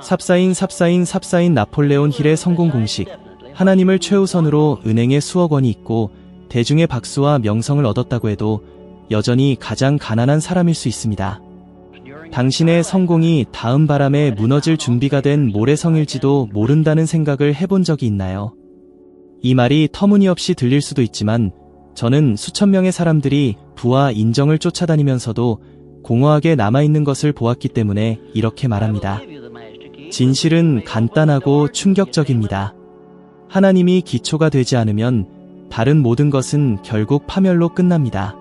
삽사인 나폴레온 힐의 성공 공식. 하나님을 최우선으로 은행에 수억 원이 있고 대중의 박수와 명성을 얻었다고 해도 여전히 가장 가난한 사람일 수 있습니다. 당신의 성공이 다음 바람에 무너질 준비가 된 모래성일지도 모른다는 생각을 해본 적이 있나요? 이 말이 터무니없이 들릴 수도 있지만 저는 수천 명의 사람들이 부와 인정을 쫓아다니면서도 공허하게 남아있는 것을 보았기 때문에 이렇게 말합니다. 진실은 간단하고 충격적입니다. 하나님이 기초가 되지 않으면 다른 모든 것은 결국 파멸로 끝납니다.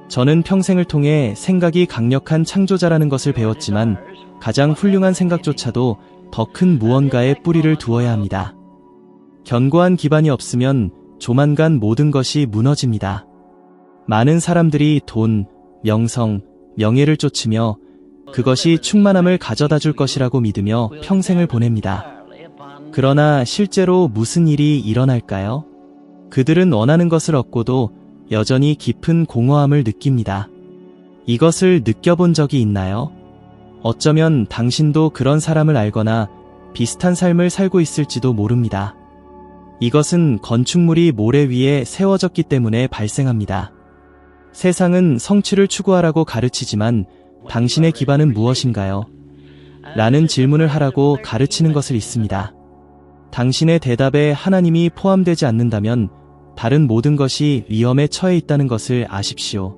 저는 평생을 통해 생각이 강력한 창조자라는 것을 배웠지만 가장 훌륭한 생각조차도 더 큰 무언가에 뿌리를 두어야 합니다. 견고한 기반이 없으면 조만간 모든 것이 무너집니다. 많은 사람들이 돈, 명성, 명예를 쫓으며 그것이 충만함을 가져다 줄 것이라고 믿으며 평생을 보냅니다. 그러나 실제로 무슨 일이 일어날까요? 그들은 원하는 것을 얻고도 여전히 깊은 공허함을 느낍니다. 이것을 느껴본 적이 있나요? 어쩌면 당신도 그런 사람을 알거나 비슷한 삶을 살고 있을지도 모릅니다. 이것은 건축물이 모래 위에 세워졌기 때문에 발생합니다. 세상은 성취를 추구하라고 가르치지만 당신의 기반은 무엇인가요? 라는 질문을 하라고 가르치는 것을 잊습니다. 당신의 대답에 하나님이 포함되지 않는다면 다른 모든 것이 위험에 처해 있다는 것을 아십시오.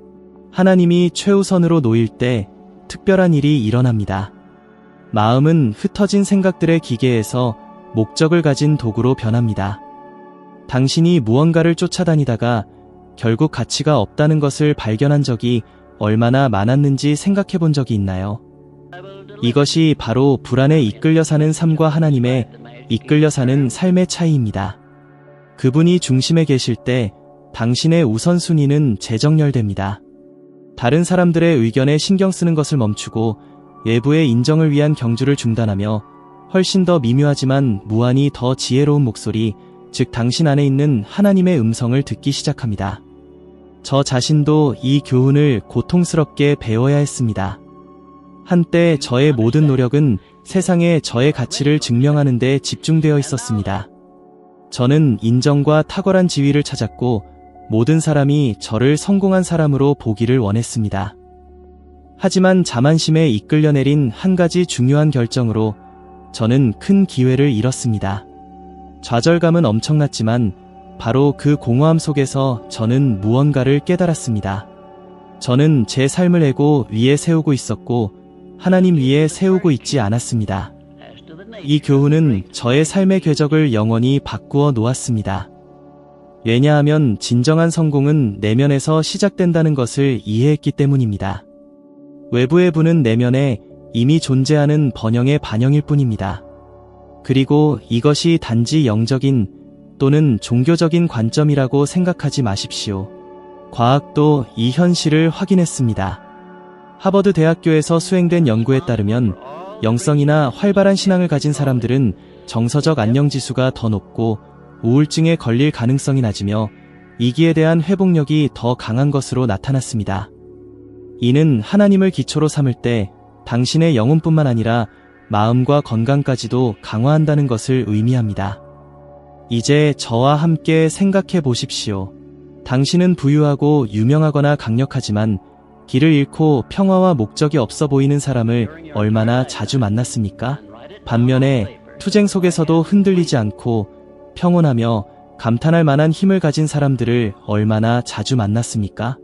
하나님이 최우선으로 놓일 때 특별한 일이 일어납니다. 마음은 흩어진 생각들의 기계에서 목적을 가진 도구로 변합니다. 당신이 무언가를 쫓아다니다가 결국 가치가 없다는 것을 발견한 적이 얼마나 많았는지 생각해 본 적이 있나요? 이것이 바로 불안에 이끌려 사는 삶과 하나님의 이끌려 사는 삶의 차이입니다. 그분이 중심에 계실 때 당신의 우선순위는 재정렬됩니다. 다른 사람들의 의견에 신경 쓰는 것을 멈추고 외부의 인정을 위한 경주를 중단하며 훨씬 더 미묘하지만 무한히 더 지혜로운 목소리, 즉 당신 안에 있는 하나님의 음성을 듣기 시작합니다. 저 자신도 이 교훈을 고통스럽게 배워야 했습니다. 한때 저의 모든 노력은 세상에 저의 가치를 증명하는 데 집중되어 있었습니다. 저는 인정과 탁월한 지위를 찾았고 모든 사람이 저를 성공한 사람으로 보기를 원했습니다. 하지만 자만심에 이끌려 내린 한 가지 중요한 결정으로 저는 큰 기회를 잃었습니다. 좌절감은 엄청났지만 바로 그 공허함 속에서 저는 무언가를 깨달았습니다. 저는 제 삶을 에고 위에 세우고 있었고 하나님 위에 세우고 있지 않았습니다. 이 교훈은 저의 삶의 궤적을 영원히 바꾸어 놓았습니다. 왜냐하면 진정한 성공은 내면에서 시작된다는 것을 이해했기 때문입니다. 외부의 부는 내면에 이미 존재하는 번영의 반영일 뿐입니다. 그리고 이것이 단지 영적인 또는 종교적인 관점이라고 생각하지 마십시오. 과학도 이 현실을 확인했습니다. 하버드 대학교에서 수행된 연구에 따르면 영성이나 활발한 신앙을 가진 사람들은 정서적 안녕지수가 더 높고 우울증에 걸릴 가능성이 낮으며 이기에 대한 회복력이 더 강한 것으로 나타났습니다. 이는 하나님을 기초로 삼을 때 당신의 영혼뿐만 아니라 마음과 건강까지도 강화한다는 것을 의미합니다. 이제 저와 함께 생각해 보십시오. 당신은 부유하고 유명하거나 강력하지만 길을 잃고 평화와 목적이 없어 보이는 사람을 얼마나 자주 만났습니까? 반면에 투쟁 속에서도 흔들리지 않고 평온하며 감탄할 만한 힘을 가진 사람들을 얼마나 자주 만났습니까?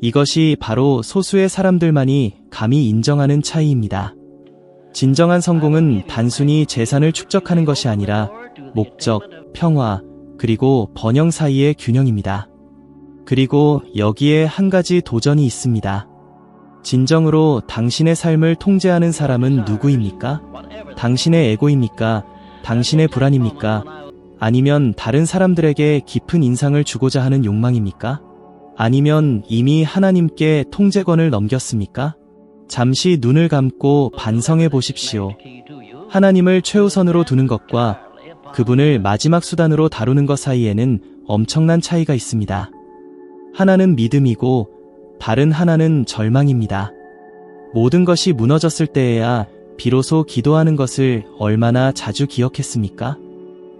이것이 바로 소수의 사람들만이 감히 인정하는 차이입니다. 진정한 성공은 단순히 재산을 축적하는 것이 아니라 목적, 평화, 그리고 번영 사이의 균형입니다. 그리고 여기에 한 가지 도전이 있습니다. 진정으로 당신의 삶을 통제하는 사람은 누구입니까? 당신의 에고입니까? 당신의 불안입니까? 아니면 다른 사람들에게 깊은 인상을 주고자 하는 욕망입니까? 아니면 이미 하나님께 통제권을 넘겼습니까? 잠시 눈을 감고 반성해 보십시오. 하나님을 최우선으로 두는 것과 그분을 마지막 수단으로 다루는 것 사이에는 엄청난 차이가 있습니다. 하나는 믿음이고 다른 하나는 절망입니다. 모든 것이 무너졌을 때에야 비로소 기도하는 것을 얼마나 자주 기억했습니까?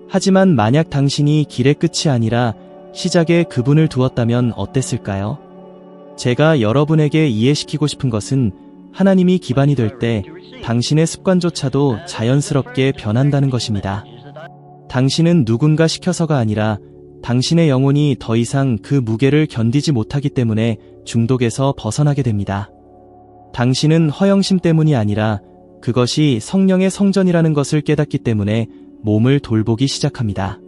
하지만 만약 당신이 길의 끝이 아니라 시작에 그분을 두었다면 어땠을까요? 제가 여러분에게 이해시키고 싶은 것은 하나님이 기반이 될 때 당신의 습관조차도 자연스럽게 변한다는 것입니다. 당신은 누군가 시켜서가 아니라 당신의 영혼이 더 이상 그 무게를 견디지 못하기 때문에 중독에서 벗어나게 됩니다. 당신은 허영심 때문이 아니라 그것이 성령의 성전이라는 것을 깨닫기 때문에 몸을 돌보기 시작합니다.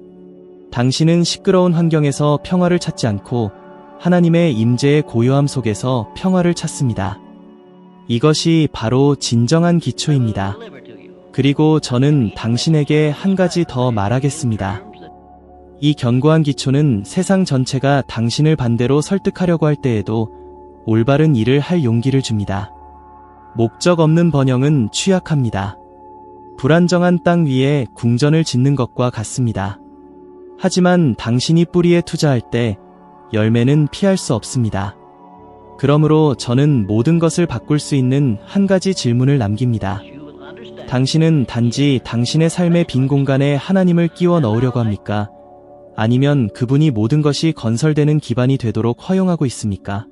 당신은 시끄러운 환경에서 평화를 찾지 않고 하나님의 임재의 고요함 속에서 평화를 찾습니다. 이것이 바로 진정한 기초입니다. 그리고 저는 당신에게 한 가지 더 말하겠습니다. 이 견고한 기초는 세상 전체가 당신을 반대로 설득하려고 할 때에도 올바른 일을 할 용기를 줍니다. 목적 없는 번영은 취약합니다. 불안정한 땅 위에 궁전을 짓는 것과 같습니다. 하지만 당신이 뿌리에 투자할 때 열매는 피할 수 없습니다. 그러므로 저는 모든 것을 바꿀 수 있는 한 가지 질문을 남깁니다. 당신은 단지 당신의 삶의 빈 공간에 하나님을 끼워 넣으려고 합니까? 아니면 그분이 모든 것이 건설되는 기반이 되도록 허용하고 있습니까?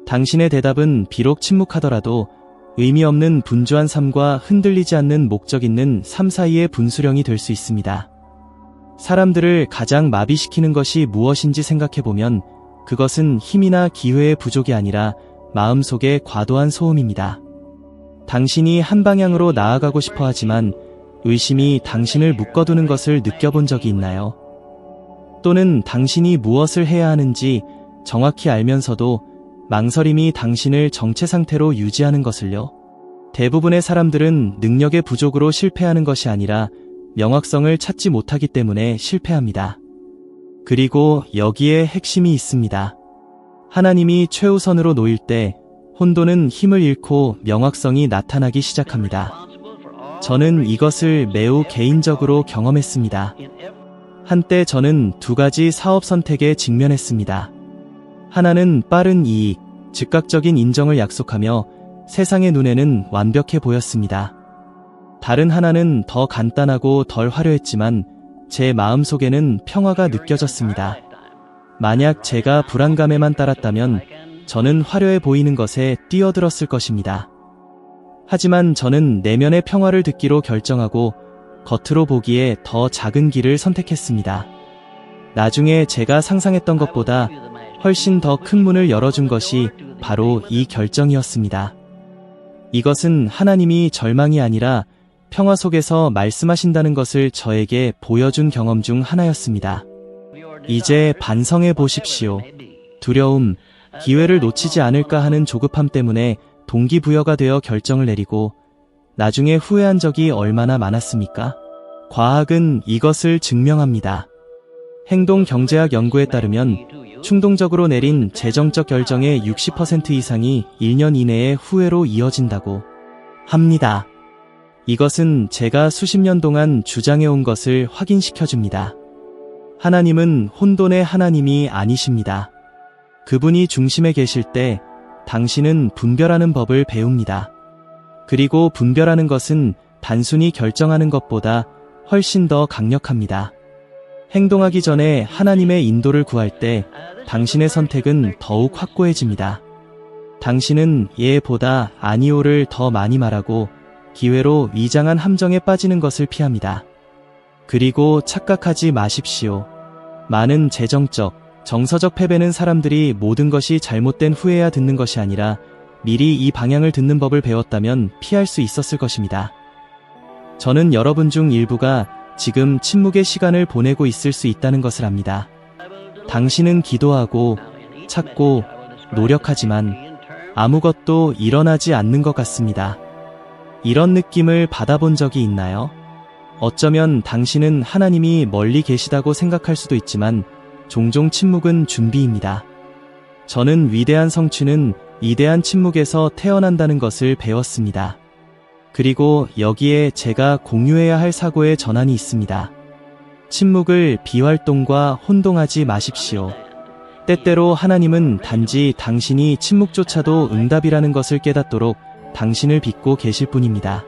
당신의 대답은 비록 침묵하더라도 의미 없는 분주한 삶과 흔들리지 않는 목적 있는 삶 사이의 분수령이 될 수 있습니다. 사람들을 가장 마비시키는 것이 무엇인지 생각해보면 그것은 힘이나 기회의 부족이 아니라 마음속의 과도한 소음입니다. 당신이 한 방향으로 나아가고 싶어 하지만 의심이 당신을 묶어두는 것을 느껴본 적이 있나요? 또는 당신이 무엇을 해야 하는지 정확히 알면서도 망설임이 당신을 정체 상태로 유지하는 것을요? 대부분의 사람들은 능력의 부족으로 실패하는 것이 아니라 명확성을 찾지 못하기 때문에 실패합니다. 그리고 여기에 핵심이 있습니다. 하나님이 최우선으로 놓일 때 혼돈은 힘을 잃고 명확성이 나타나기 시작합니다. 저는 이것을 매우 개인적으로 경험했습니다. 한때 저는 두 가지 사업 선택에 직면했습니다. 하나는 빠른 이익, 즉각적인 인정을 약속하며 세상의 눈에는 완벽해 보였습니다. 다른 하나는 더 간단하고 덜 화려했지만 제 마음속에는 평화가 느껴졌습니다. 만약 제가 불안감에만 따랐다면 저는 화려해 보이는 것에 뛰어들었을 것입니다. 하지만 저는 내면의 평화를 듣기로 결정하고 겉으로 보기에 더 작은 길을 선택했습니다. 나중에 제가 상상했던 것보다 훨씬 더 큰 문을 열어준 것이 바로 이 결정이었습니다. 이것은 하나님이 절망이 아니라 평화 속에서 말씀하신다는 것을 저에게 보여준 경험 중 하나였습니다. 이제 반성해 보십시오. 두려움, 기회를 놓치지 않을까 하는 조급함 때문에 동기부여가 되어 결정을 내리고 나중에 후회한 적이 얼마나 많았습니까? 과학은 이것을 증명합니다. 행동경제학 연구에 따르면 충동적으로 내린 재정적 결정의 60% 이상이 1년 이내에 후회로 이어진다고 합니다. 이것은 제가 수십 년 동안 주장해온 것을 확인시켜줍니다. 하나님은 혼돈의 하나님이 아니십니다. 그분이 중심에 계실 때 당신은 분별하는 법을 배웁니다. 그리고 분별하는 것은 단순히 결정하는 것보다 훨씬 더 강력합니다. 행동하기 전에 하나님의 인도를 구할 때 당신의 선택은 더욱 확고해집니다. 당신은 예보다 아니오를 더 많이 말하고 기회로 위장한 함정에 빠지는 것을 피합니다. 그리고 착각하지 마십시오. 많은 재정적, 정서적 패배는 사람들이 모든 것이 잘못된 후에야 듣는 것이 아니라 미리 이 방향을 듣는 법을 배웠다면 피할 수 있었을 것입니다. 저는 여러분 중 일부가 지금 침묵의 시간을 보내고 있을 수 있다는 것을 압니다. 당신은 기도하고 찾고 노력하지만 아무것도 일어나지 않는 것 같습니다. 이런 느낌을 받아본 적이 있나요? 어쩌면 당신은 하나님이 멀리 계시다고 생각할 수도 있지만 종종 침묵은 준비입니다. 저는 위대한 성취는 위대한 침묵에서 태어난다는 것을 배웠습니다. 그리고 여기에 제가 공유해야 할 사고의 전환이 있습니다. 침묵을 비활동과 혼동하지 마십시오. 때때로 하나님은 단지 당신이 침묵조차도 응답이라는 것을 깨닫도록 당신을 빚고 계실 뿐입니다.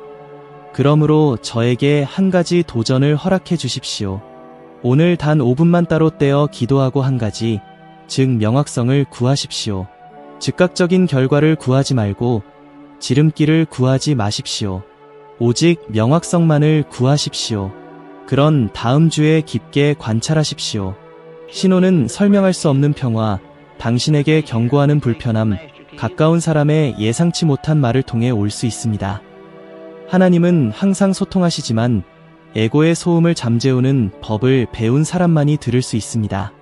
그러므로 저에게 한 가지 도전을 허락해 주십시오. 오늘 단 5분만 따로 떼어 기도하고 한 가지, 즉 명확성을 구하십시오. 즉각적인 결과를 구하지 말고 지름길을 구하지 마십시오. 오직 명확성만을 구하십시오. 그런 다음 주에 깊게 관찰하십시오. 신호는 설명할 수 없는 평화, 당신에게 경고하는 불편함, 가까운 사람의 예상치 못한 말을 통해 올 수 있습니다. 하나님은 항상 소통하시지만 에고의 소음을 잠재우는 법을 배운 사람만이 들을 수 있습니다.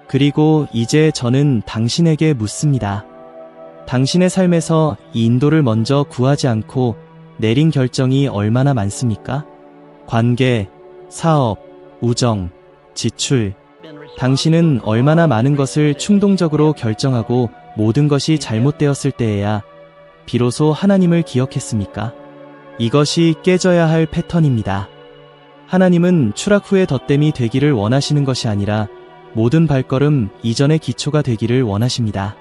그리고 이제 저는 당신에게 묻습니다. 당신의 삶에서 이 인도를 먼저 구하지 않고 내린 결정이 얼마나 많습니까? 관계, 사업, 우정, 지출. 당신은 얼마나 많은 것을 충동적으로 결정하고 모든 것이 잘못되었을 때에야 비로소 하나님을 기억했습니까? 이것이 깨져야 할 패턴입니다. 하나님은 추락 후의 덧댐이 되기를 원하시는 것이 아니라 모든 발걸음 이전의 기초가 되기를 원하십니다.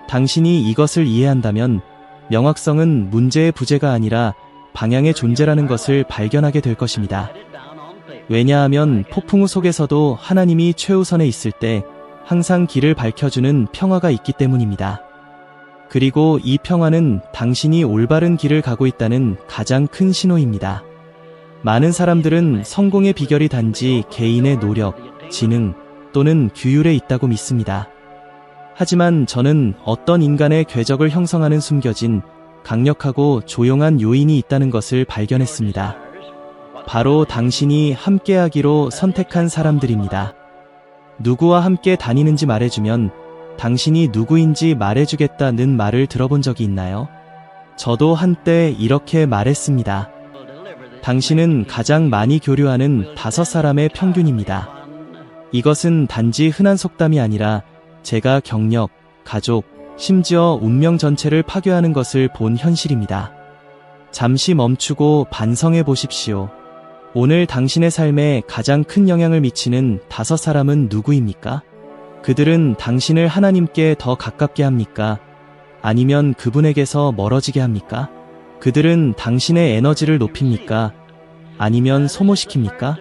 당신이 이것을 이해한다면 명확성은 문제의 부재가 아니라 방향의 존재라는 것을 발견하게 될 것입니다. 왜냐하면 폭풍우 속에서도 하나님이 최우선에 있을 때 항상 길을 밝혀주는 평화가 있기 때문입니다. 그리고 이 평화는 당신이 올바른 길을 가고 있다는 가장 큰 신호입니다. 많은 사람들은 성공의 비결이 단지 개인의 노력, 지능 또는 규율에 있다고 믿습니다. 하지만 저는 어떤 인간의 궤적을 형성하는 숨겨진 강력하고 조용한 요인이 있다는 것을 발견했습니다. 바로 당신이 함께하기로 선택한 사람들입니다. 누구와 함께 다니는지 말해주면 당신이 누구인지 말해주겠다는 말을 들어본 적이 있나요? 저도 한때 이렇게 말했습니다. 당신은 가장 많이 교류하는 5사람의 평균입니다. 이것은 단지 흔한 속담이 아니라 제가 경력, 가족, 심지어 운명 전체를 파괴하는 것을 본 현실입니다. 잠시 멈추고 반성해 보십시오. 오늘 당신의 삶에 가장 큰 영향을 미치는 5사람은 누구입니까? 그들은 당신을 하나님께 더 가깝게 합니까? 아니면 그분에게서 멀어지게 합니까? 그들은 당신의 에너지를 높입니까? 아니면 소모시킵니까?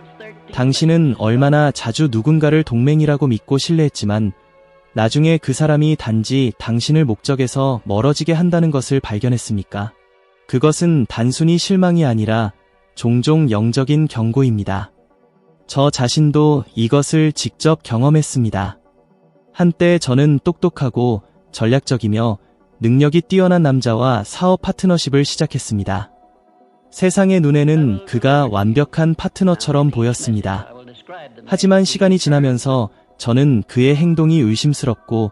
당신은 얼마나 자주 누군가를 동맹이라고 믿고 신뢰했지만 나중에 그 사람이 단지 당신을 목적에서 멀어지게 한다는 것을 발견했습니까? 그것은 단순히 실망이 아니라 종종 영적인 경고입니다. 저 자신도 이것을 직접 경험했습니다. 한때 저는 똑똑하고 전략적이며 능력이 뛰어난 남자와 사업 파트너십을 시작했습니다. 세상의 눈에는 그가 완벽한 파트너처럼 보였습니다. 하지만 시간이 지나면서 저는 그의 행동이 의심스럽고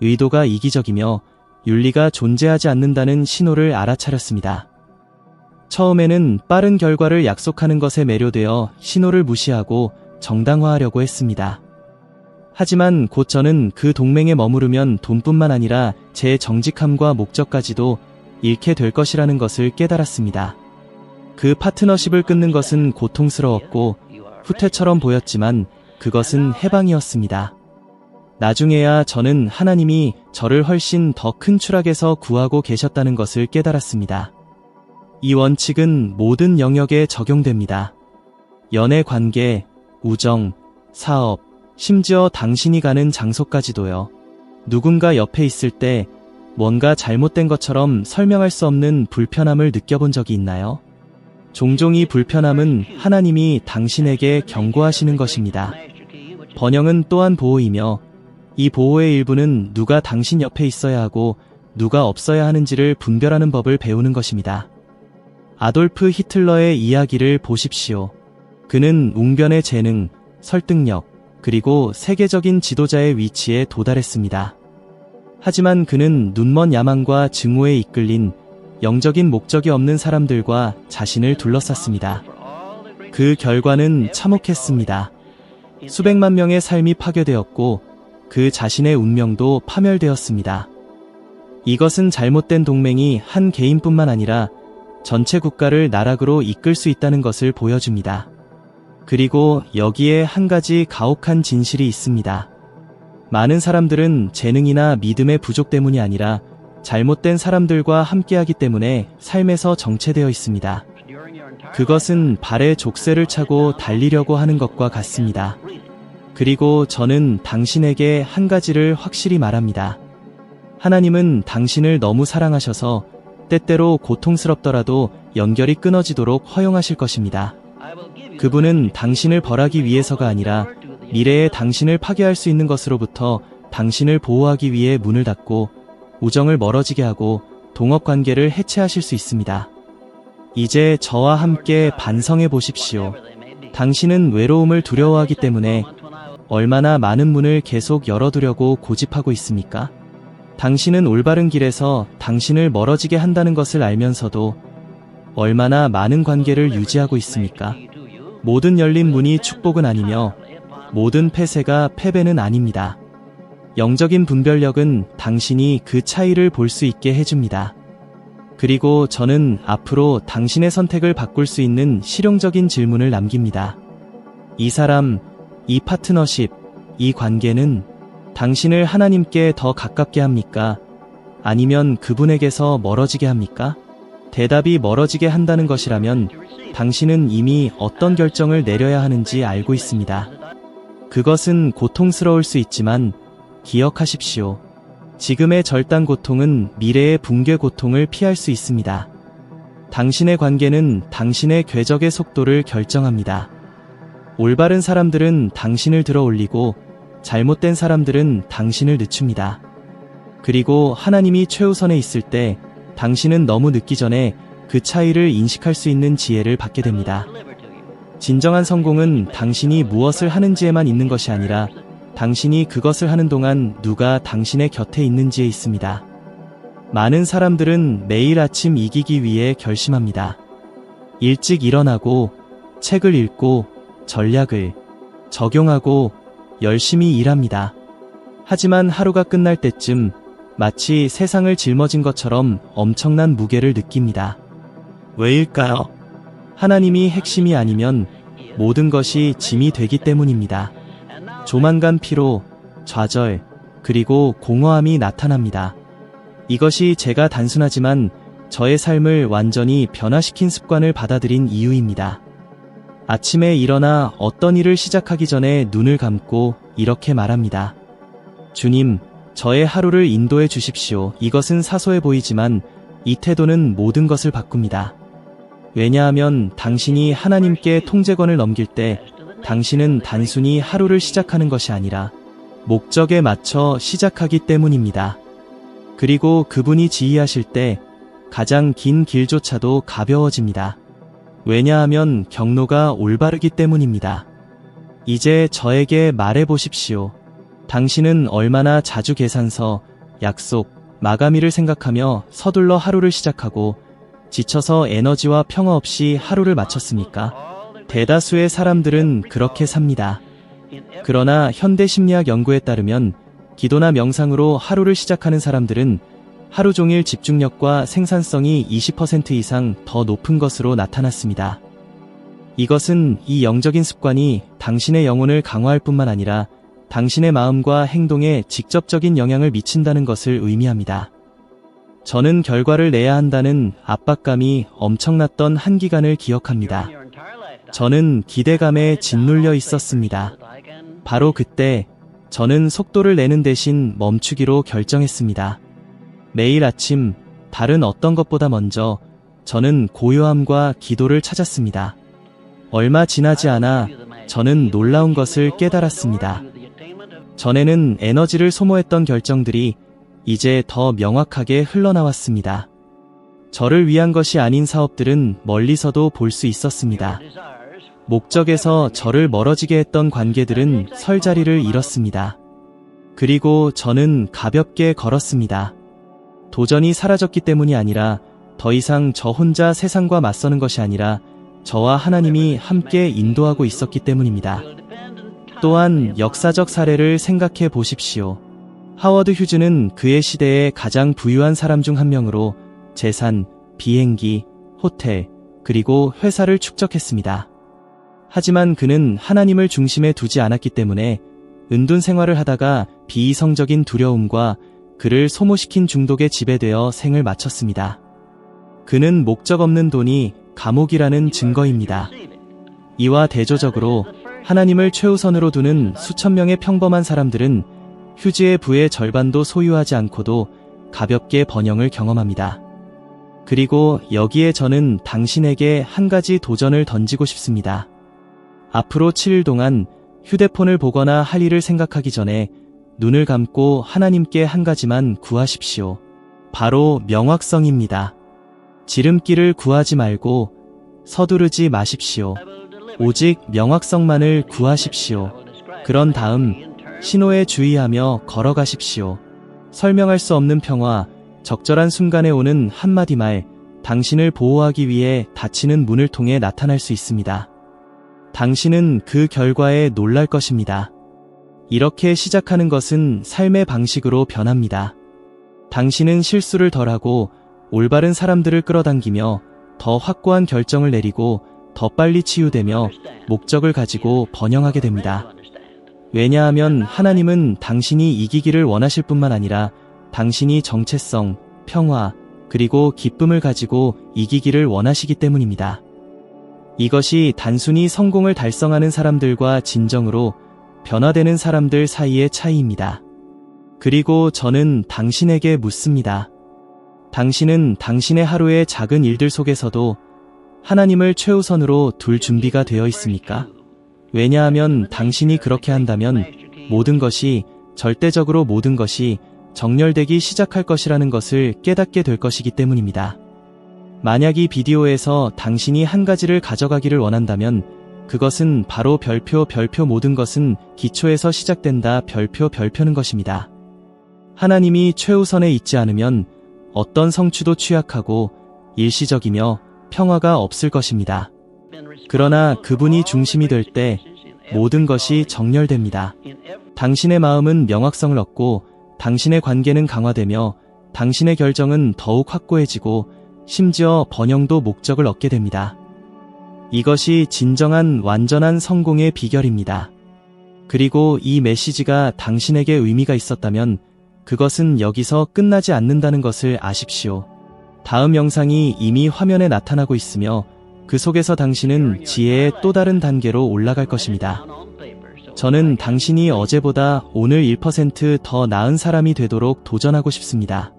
의도가 이기적이며 윤리가 존재하지 않는다는 신호를 알아차렸습니다. 처음에는 빠른 결과를 약속하는 것에 매료되어 신호를 무시하고 정당화하려고 했습니다. 하지만 곧 저는 그 동맹에 머무르면 돈뿐만 아니라 제 정직함과 목적까지도 잃게 될 것이라는 것을 깨달았습니다. 그 파트너십을 끊는 것은 고통스러웠고 후퇴처럼 보였지만 그것은 해방이었습니다. 나중에야 저는 하나님이 저를 훨씬 더 큰 추락에서 구하고 계셨다는 것을 깨달았습니다. 이 원칙은 모든 영역에 적용됩니다. 연애 관계, 우정, 사업, 심지어 당신이 가는 장소까지도요. 누군가 옆에 있을 때 뭔가 잘못된 것처럼 설명할 수 없는 불편함을 느껴본 적이 있나요? 종종 이 불편함은 하나님이 당신에게 경고하시는 것입니다. 번영은 또한 보호이며 이 보호의 일부는 누가 당신 옆에 있어야 하고 누가 없어야 하는지를 분별하는 법을 배우는 것입니다. 아돌프 히틀러의 이야기를 보십시오. 그는 웅변의 재능, 설득력, 그리고 세계적인 지도자의 위치에 도달했습니다. 하지만 그는 눈먼 야망과 증오에 이끌린 영적인 목적이 없는 사람들과 자신을 둘러쌌습니다. 그 결과는 참혹했습니다. 수백만 명의 삶이 파괴되었고 그 자신의 운명도 파멸되었습니다. 이것은 잘못된 동맹이 한 개인뿐만 아니라 전체 국가를 나락으로 이끌 수 있다는 것을 보여줍니다. 그리고 여기에 한 가지 가혹한 진실이 있습니다. 많은 사람들은 재능이나 믿음의 부족 때문이 아니라 잘못된 사람들과 함께하기 때문에 삶에서 정체되어 있습니다. 그것은 발에 족쇄를 차고 달리려고 하는 것과 같습니다. 그리고 저는 당신에게 한 가지를 확실히 말합니다. 하나님은 당신을 너무 사랑하셔서 때때로 고통스럽더라도 연결이 끊어지도록 허용하실 것입니다. 그분은 당신을 벌하기 위해서가 아니라 미래에 당신을 파괴할 수 있는 것으로부터 당신을 보호하기 위해 문을 닫고 우정을 멀어지게 하고 동업관계를 해체하실 수 있습니다. 이제 저와 함께 반성해 보십시오. 당신은 외로움을 두려워하기 때문에 얼마나 많은 문을 계속 열어두려고 고집하고 있습니까? 당신은 올바른 길에서 당신을 멀어지게 한다는 것을 알면서도 얼마나 많은 관계를 유지하고 있습니까? 모든 열린 문이 축복은 아니며 모든 폐쇄가 패배는 아닙니다. 영적인 분별력은 당신이 그 차이를 볼 수 있게 해줍니다. 그리고 저는 앞으로 당신의 선택을 바꿀 수 있는 실용적인 질문을 남깁니다. 이 사람, 이 파트너십, 이 관계는 당신을 하나님께 더 가깝게 합니까? 아니면 그분에게서 멀어지게 합니까? 대답이 멀어지게 한다는 것이라면 당신은 이미 어떤 결정을 내려야 하는지 알고 있습니다. 그것은 고통스러울 수 있지만 기억하십시오. 지금의 절단 고통은 미래의 붕괴 고통을 피할 수 있습니다. 당신의 관계는 당신의 궤적의 속도를 결정합니다. 올바른 사람들은 당신을 들어 올리고 잘못된 사람들은 당신을 늦춥니다. 그리고 하나님이 최우선에 있을 때 당신은 너무 늦기 전에 그 차이를 인식할 수 있는 지혜를 받게 됩니다. 진정한 성공은 당신이 무엇을 하는지에만 있는 것이 아니라 당신이 그것을 하는 동안 누가 당신의 곁에 있는지에 있습니다. 많은 사람들은 매일 아침 이기기 위해 결심합니다. 일찍 일어나고 책을 읽고 전략을 적용하고 열심히 일합니다. 하지만 하루가 끝날 때쯤 마치 세상을 짊어진 것처럼 엄청난 무게를 느낍니다. 왜일까요? 하나님이 핵심이 아니면 모든 것이 짐이 되기 때문입니다. 조만간 피로, 좌절, 그리고 공허함이 나타납니다. 이것이 제가 단순하지만 저의 삶을 완전히 변화시킨 습관을 받아들인 이유입니다. 아침에 일어나 어떤 일을 시작하기 전에 눈을 감고 이렇게 말합니다. 주님, 저의 하루를 인도해 주십시오. 이것은 사소해 보이지만 이 태도는 모든 것을 바꿉니다. 왜냐하면 당신이 하나님께 통제권을 넘길 때 당신은 단순히 하루를 시작하는 것이 아니라 목적에 맞춰 시작하기 때문입니다. 그리고 그분이 지휘하실 때 가장 긴 길조차도 가벼워집니다. 왜냐하면 경로가 올바르기 때문입니다. 이제 저에게 말해 보십시오. 당신은 얼마나 자주 계산서, 약속, 마감일을 생각하며 서둘러 하루를 시작하고 지쳐서 에너지와 평화 없이 하루를 마쳤습니까? 대다수의 사람들은 그렇게 삽니다. 그러나 현대 심리학 연구에 따르면 기도나 명상으로 하루를 시작하는 사람들은 하루 종일 집중력과 생산성이 20% 이상 더 높은 것으로 나타났습니다. 이것은 이 영적인 습관이 당신의 영혼을 강화할 뿐만 아니라 당신의 마음과 행동에 직접적인 영향을 미친다는 것을 의미합니다. 저는 결과를 내야 한다는 압박감이 엄청났던 한 기간을 기억합니다. 저는 기대감에 짓눌려 있었습니다. 바로 그때 저는 속도를 내는 대신 멈추기로 결정했습니다. 매일 아침 다른 어떤 것보다 먼저 저는 고요함과 기도를 찾았습니다. 얼마 지나지 않아 저는 놀라운 것을 깨달았습니다. 전에는 에너지를 소모했던 결정들이 이제 더 명확하게 흘러나왔습니다. 저를 위한 것이 아닌 사업들은 멀리서도 볼 수 있었습니다. 목적에서 저를 멀어지게 했던 관계들은 설 자리를 잃었습니다. 그리고 저는 가볍게 걸었습니다. 도전이 사라졌기 때문이 아니라 더 이상 저 혼자 세상과 맞서는 것이 아니라 저와 하나님이 함께 인도하고 있었기 때문입니다. 또한 역사적 사례를 생각해 보십시오. 하워드 휴즈는 그의 시대의 가장 부유한 사람 중 한 명으로 재산, 비행기, 호텔, 그리고 회사를 축적했습니다. 하지만 그는 하나님을 중심에 두지 않았기 때문에 은둔 생활을 하다가 비이성적인 두려움과 그를 소모시킨 중독에 지배되어 생을 마쳤습니다. 그는 목적 없는 돈이 감옥이라는 증거입니다. 이와 대조적으로 하나님을 최우선으로 두는 수천 명의 평범한 사람들은 휴지의 부의 절반도 소유하지 않고도 가볍게 번영을 경험합니다. 그리고 여기에 저는 당신에게 한 가지 도전을 던지고 싶습니다. 앞으로 7일 동안 휴대폰을 보거나 할 일을 생각하기 전에 눈을 감고 하나님께 한 가지만 구하십시오. 바로 명확성입니다. 지름길을 구하지 말고 서두르지 마십시오. 오직 명확성만을 구하십시오. 그런 다음 신호에 주의하며 걸어가십시오. 설명할 수 없는 평화, 적절한 순간에 오는 한마디 말, 당신을 보호하기 위해 닫히는 문을 통해 나타날 수 있습니다. 당신은 그 결과에 놀랄 것입니다. 이렇게 시작하는 것은 삶의 방식으로 변합니다. 당신은 실수를 덜하고 올바른 사람들을 끌어당기며 더 확고한 결정을 내리고 더 빨리 치유되며 목적을 가지고 번영하게 됩니다. 왜냐하면 하나님은 당신이 이기기를 원하실 뿐만 아니라 당신이 정체성, 평화, 그리고 기쁨을 가지고 이기기를 원하시기 때문입니다. 이것이 단순히 성공을 달성하는 사람들과 진정으로 변화되는 사람들 사이의 차이입니다. 그리고 저는 당신에게 묻습니다. 당신은 당신의 하루의 작은 일들 속에서도 하나님을 최우선으로 둘 준비가 되어 있습니까? 왜냐하면 당신이 그렇게 한다면 모든 것이, 절대적으로 모든 것이 정렬되기 시작할 것이라는 것을 깨닫게 될 것이기 때문입니다. 만약 이 비디오에서 당신이 한 가지를 가져가기를 원한다면 그것은 바로 별표 모든 것은 기초에서 시작된다 별표는 것입니다. 하나님이 최우선에 있지 않으면 어떤 성취도 취약하고 일시적이며 평화가 없을 것입니다. 그러나 그분이 중심이 될 때 모든 것이 정렬됩니다. 당신의 마음은 명확성을 얻고 당신의 관계는 강화되며 당신의 결정은 더욱 확고해지고 심지어 번영도 목적을 얻게 됩니다. 이것이 진정한 완전한 성공의 비결입니다. 그리고 이 메시지가 당신에게 의미가 있었다면 그것은 여기서 끝나지 않는다는 것을 아십시오. 다음 영상이 이미 화면에 나타나고 있으며 그 속에서 당신은 지혜의 또 다른 단계로 올라갈 것입니다. 저는 당신이 어제보다 오늘 1% 더 나은 사람이 되도록 도전하고 싶습니다.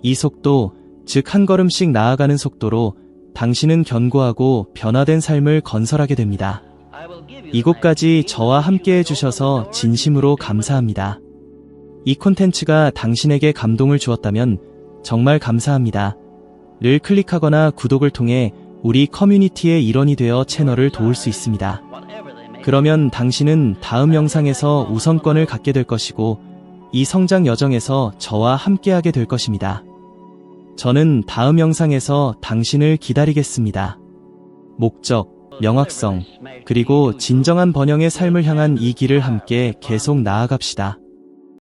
이 속도, 즉 한 걸음씩 나아가는 속도로 당신은 견고하고 변화된 삶을 건설하게 됩니다. 이곳까지 저와 함께 해주셔서 진심으로 감사합니다. 이 콘텐츠가 당신에게 감동을 주었다면 정말 감사합니다. 를 클릭하거나 구독을 통해 우리 커뮤니티의 일원이 되어 채널을 도울 수 있습니다. 그러면 당신은 다음 영상에서 우선권을 갖게 될 것이고 이 성장 여정에서 저와 함께하게 될 것입니다. 저는 다음 영상에서 당신을 기다리겠습니다. 목적, 명확성, 그리고 진정한 번영의 삶을 향한 이 길을 함께 계속 나아갑시다.